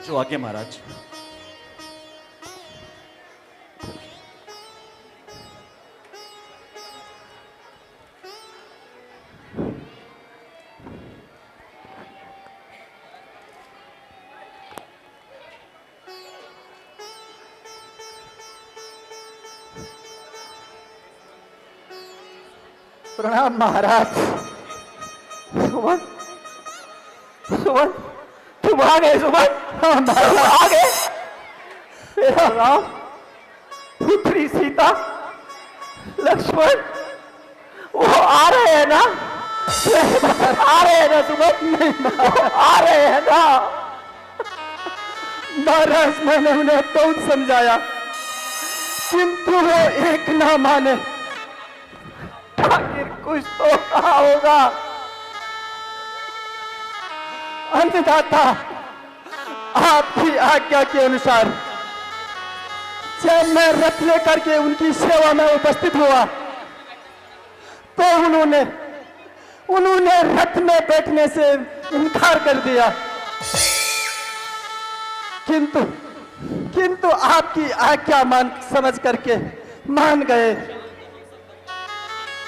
जो आगे महाराज। प्रणाम महाराज। सुमन, सुमन, तुम आ गए सुमन। तुम आ गए। मेरा राम, पुत्री सीता, लक्ष्मण, वो आ रहे हैं ना? आ रहे हैं ना सुमन? आ रहे हैं ना? महाराज, मैंने उन्हें बहुत समझाया, किंतु वो एक ना माने। आखिर कुछ तो कहा होगा। अन्नदाता, आपकी आज्ञा के अनुसार जब मैं रथ लेकर के उनकी सेवा में उपस्थित हुआ तो उन्होंने रथ में बैठने से इनकार कर दिया, किंतु आपकी आज्ञा समझ करके मान गए।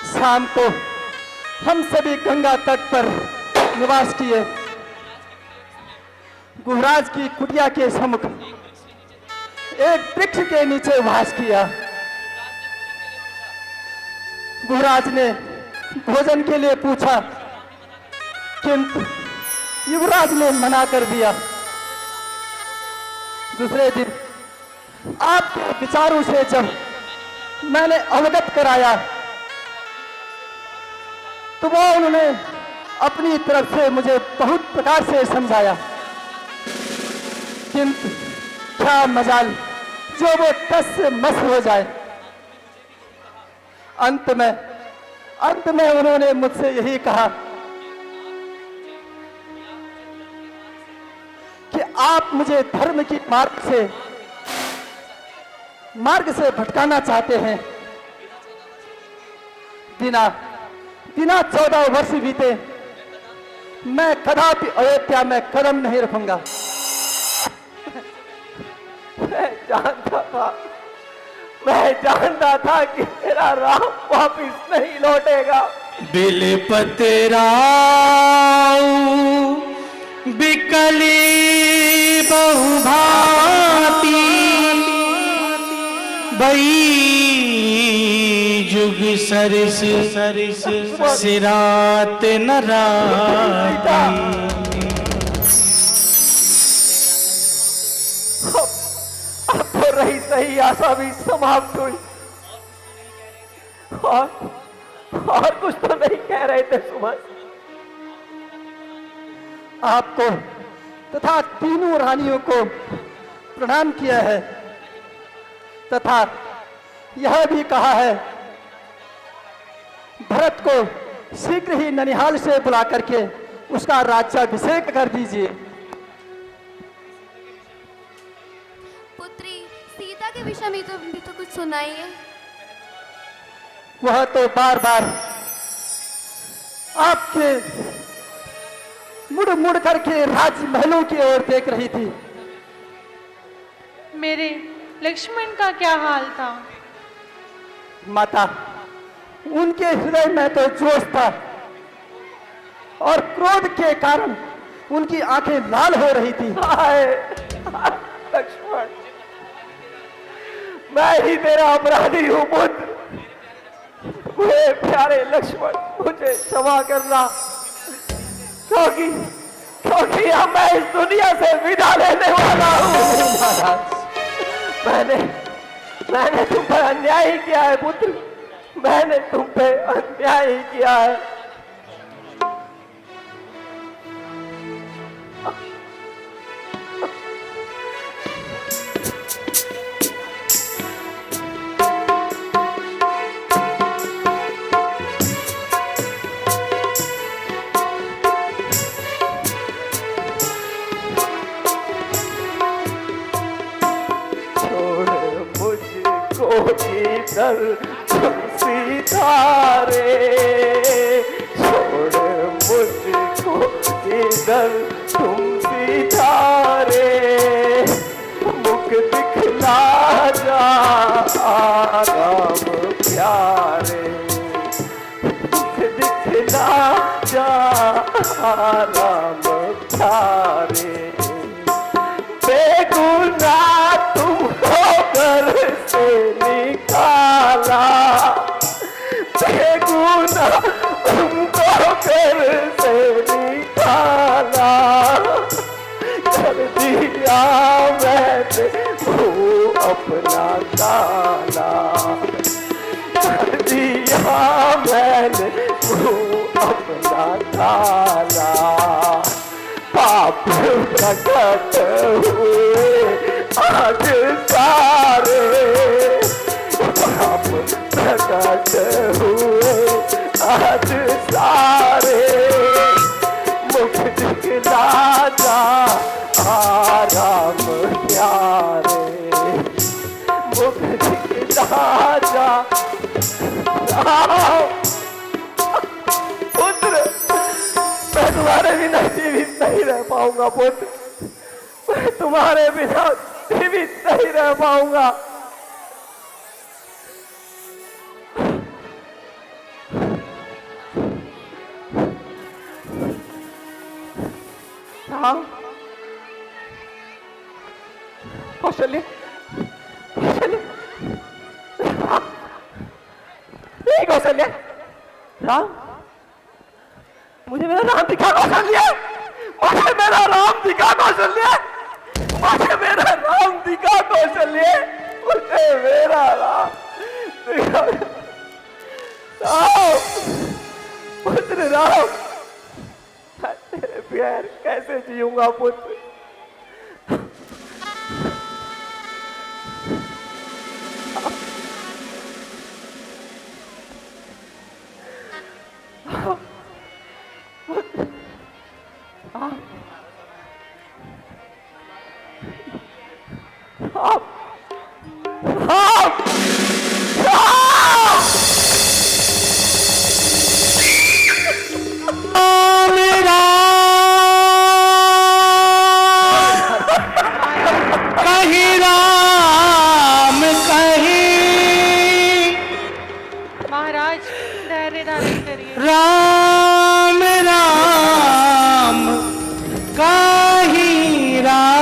शाम को हम सभी गंगा तट पर निवास किए। गुहराज की कुटिया के सम्मुख एक वृक्ष के नीचे वास किया। गुहराज ने भोजन के लिए पूछा, किंतु युवराज ने मना कर दिया। दूसरे दिन आपके विचारों से जब मैंने अवगत कराया तो वो उन्होंने अपनी तरफ से मुझे बहुत प्रकार से समझाया, किंतु क्या मजाल जो वो टस से मस हो जाए। अंत में उन्होंने मुझसे यही कहा कि आप मुझे धर्म की मार्ग से भटकाना चाहते हैं। बिना 14 वर्ष बीते मैं कदापि अयोध्या में कदम नहीं रखूंगा। मैं जानता था कि मेरा राम वापिस नहीं लौटेगा। बिलपतराऊ बिकली बहुभांति बई जुग सरिस सिरात न राती। अब तो रही सही आशा भी समाप्त हुई। और कुछ तो नहीं कह रहे थे सुमन? आपको तथा तीनों रानियों को प्रणाम किया है तथा यह भी कहा है भरत को शीघ्र ही ननिहाल से बुला करके उसका राज्याभिषेक कर दीजिए। पुत्री सीता के विषय में भी तो कुछ सुनाइए। वह तो बार बार आपके मुड़ करके राजमहलों की ओर देख रही थी। मेरे लक्ष्मण का क्या हाल था? माता, उनके हृदय में तो जोश था और क्रोध के कारण उनकी आंखें लाल हो रही थी। हाय लक्ष्मण, मैं ही तेरा अपराधी हूं पुत्र। मेरे प्यारे लक्ष्मण, मुझे क्षमा करना, क्योंकि अब मैं इस दुनिया से विदा लेने वाला हूं। मैंने तुम पर अन्याय ही किया है पुत्र, मैंने तुम पे अन्याय ही किया है। इधर तुम सितारे, छोड़ मुझको इधर तुम सितारे। राम प्यारे, बेगुनाह तुमको घर से निकाला, बेगुनाह तुमको घर से निकाला, कर दिया मैंने वो अपना काला, कर दिया मैंने वो अपना काला, पाप प्रकट हुए आज सारे, पाप प्रकट हुए आज सारे, मुख दिखला जा राम प्यारे, मुख दिखला जा राम। पुत्र, मैं तुम्हारे बिना जीवित नहीं रह पाऊंगा पुत्र, मैं तुम्हारे बिना जीवित नहीं रह पाऊंगा। राम, कौशल्य, कौशल्य, कौशल्य, राम, मुझे मेरा राम दिखा कौशल्य, मुझे मेरा राम दिखा कौशल्य, मुझे मेरा राम दिखा कौशल्य, मुझे मेरा राम दिखा। राम, पुत्र राम, मैं तेरे प्यार कैसे जीऊंगा पुत्र। महाराज धैर्य धारण करिए। राम राम काही राम।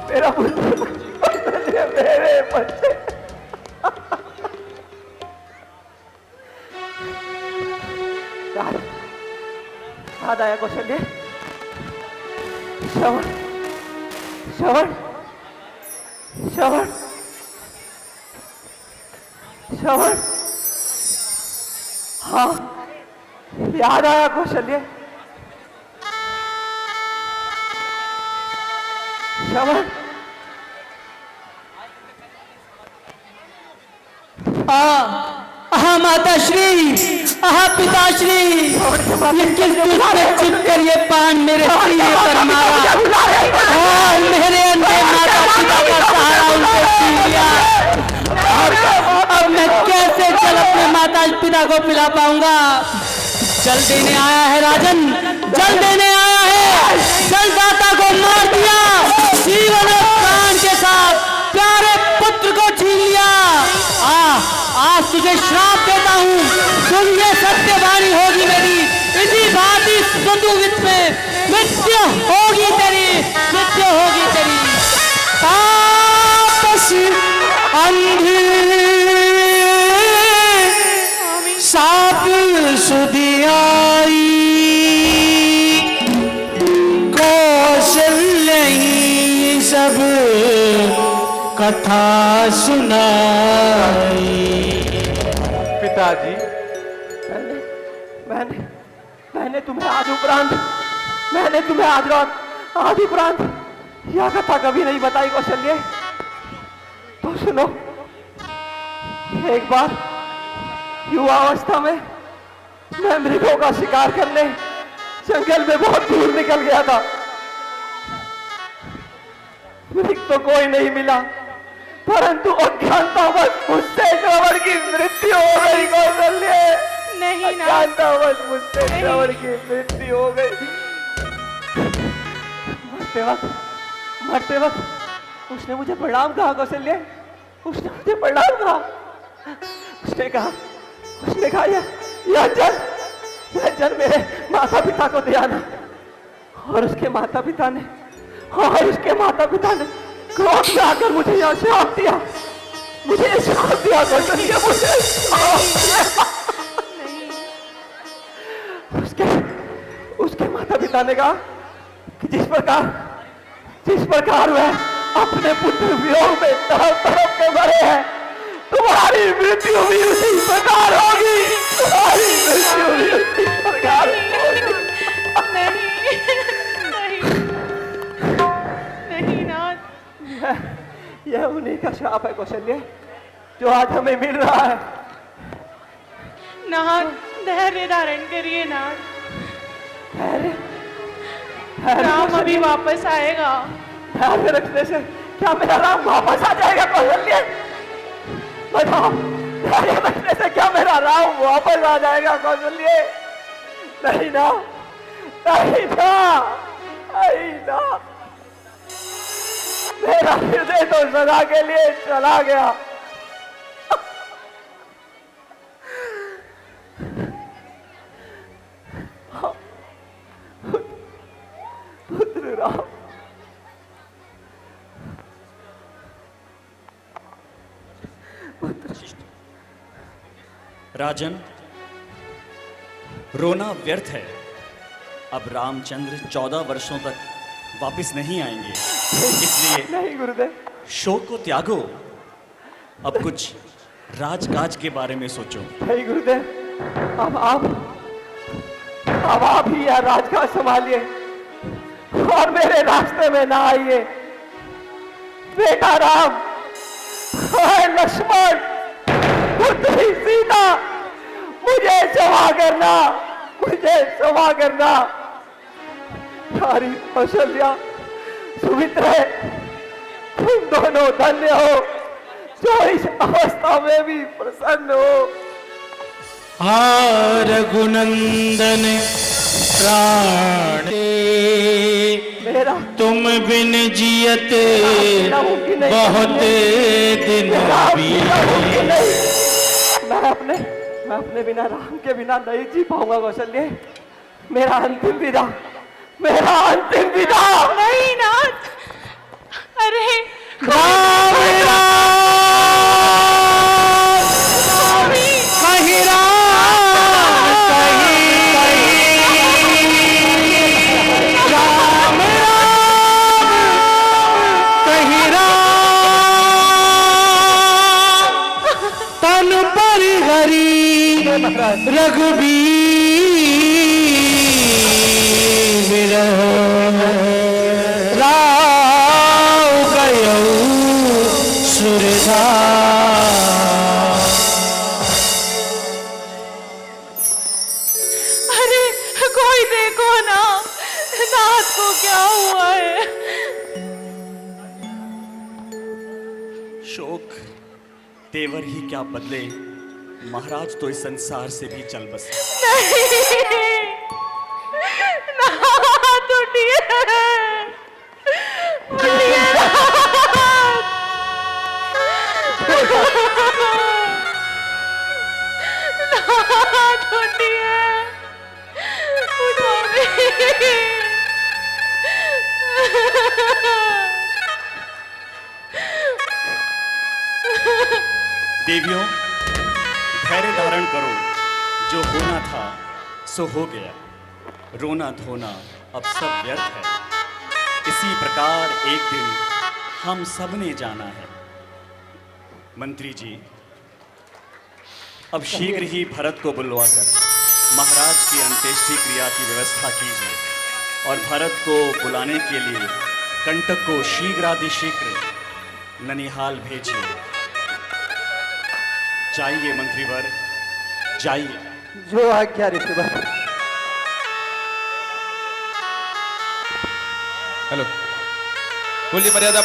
मेरा पुत्र, मेरे बच्चे, याद आया कौशल्य, श्रवण, श्रवण, श्रवण, श्रवण, हाँ याद आया कौशल्य, श्रवण, आहा माताश्री, आहा पिताश्री, ये किस दुष्ट ने छिप कर ये पान मेरे सीने पर मारा और मेरे अंदर माता पिता का सहारा उनसे छीन लिया। अब मैं कैसे चल अपने माता पिता को पिला पाऊंगा। जल देने आया है राजन, जल देने आया है, जलदाता को मार दिया, जीवन और प्राण के साथ प्यारे पुत्र को छीन लिया। आज तुझे श्राप देता हूँ, सुन ये सत्यवाणी होगी मेरी, इसी भांति सुंदुवित में मृत्यु होगी तेरी, मृत्यु होगी तेरी। तापस अंधी साप सुधियाई, कौशल्य ही सब कथा सुनाई। पिताजी, मैंने तुम्हें आज उपरांत, मैंने तुम्हें आज रात आज उपरांत यह कथा कभी नहीं बताई कौशल्य। तो सुनो, एक बार युवा अवस्था में मैं मृगों का शिकार करने जंगल में बहुत दूर निकल गया था। मृग तो कोई नहीं मिला, परंतु अज्ञानतावश मुझसे श्रवण की मृत्यु हो गई कौशल्य। नहीं ना, अज्ञानतावश मुझसे श्रवण की मृत्यु हो गई। मरते वक्त उसने मुझे प्रणाम कहा कौशल्य, उसने मुझे प्रणाम कहा। उसने कहा यह वह जन मेरे माता पिता को दे आना। और उसके माता पिता ने क्रोध में आकर मुझे यहाँ श्राप दिया, मुझे श्राप दिया कौशल्या, मुझे उसके माता पिता ने कहा कि जिस प्रकार वह अपने पुत्र वियोग में तड़प के मरे हैं, तुम्हारी मृत्यु भी उसी प्रकार होगी, तुम्हारी मृत्यु भी उसी प्रकार होगी। नहीं नाथ। यह उन्हीं का शाप है कौशल्य, जो आज हमें मिल रहा है। नाथ, धैर्य धारण करिए नाथ। राम अभी वापस आएगा। धैर्य रखने से क्या मेरा राम वापस आ जाएगा कौशल्य? बताओ, धैर्य रखने से क्या मेरा राम वापस आ जाएगा कौशल्य? नहीं ना, नहीं ना, नहीं ना। मेरा हृदय तो सदा के लिए चला गया। पुत्र राम, राजन, रोना व्यर्थ है। अब रामचंद्र 14 वर्षों तक वापस नहीं आएंगे, इसलिए नहीं गुरुदेव, शोक को त्यागो। अब कुछ राजकाज के बारे में सोचो। नहीं गुरुदेव, अब आप ही यह राजकाज संभालिए और मेरे रास्ते में ना आइए। बेटा राम और लक्ष्मण, पुत्री सीता, मुझे क्षमा करना, मुझे क्षमा करना। सारी कौशल्या, सुमित्रा, तुम दोनों धन्य हो जो इस अवस्था में भी प्रसन्न हो। रघुनंदन प्राण मेरा तुम बिन जियत बहुत दिन बीते। मैं अपने बिना राम के बिना नहीं जी पाऊंगा कौशल्य। मेरा अंतिम विदा, मेरा अंतिम विदा। नहीं नाथ, अरे राम राम कहीं राम राम कहीं तन पर हरी रघुबीर राव गयो सुरधा। अरे कोई देखो ना, नाथ को क्या हुआ है? शोक तेवर ही क्या बदले, महाराज तो इस संसार से भी चल बसे। नहीं, नाथ उठिए, उठिए नाथ, उठिए, उठो। देवियों, धैर्य धारण करो। जो होना था सो हो गया, रोना धोना अब सब व्यर्थ है। इसी प्रकार एक दिन हम सब ने जाना है। मंत्री जी, अब शीघ्र ही भरत को बुलवाकर महाराज की अंत्येष्टि क्रिया की व्यवस्था कीजिए और भरत को बुलाने के लिए कंटक को शीघ्रातिशीघ्र ननिहाल भेजिए। जाइए मंत्रीवर, जाइए। जो आज्ञा ऋषिवर। हेलो, कुल मर्यादा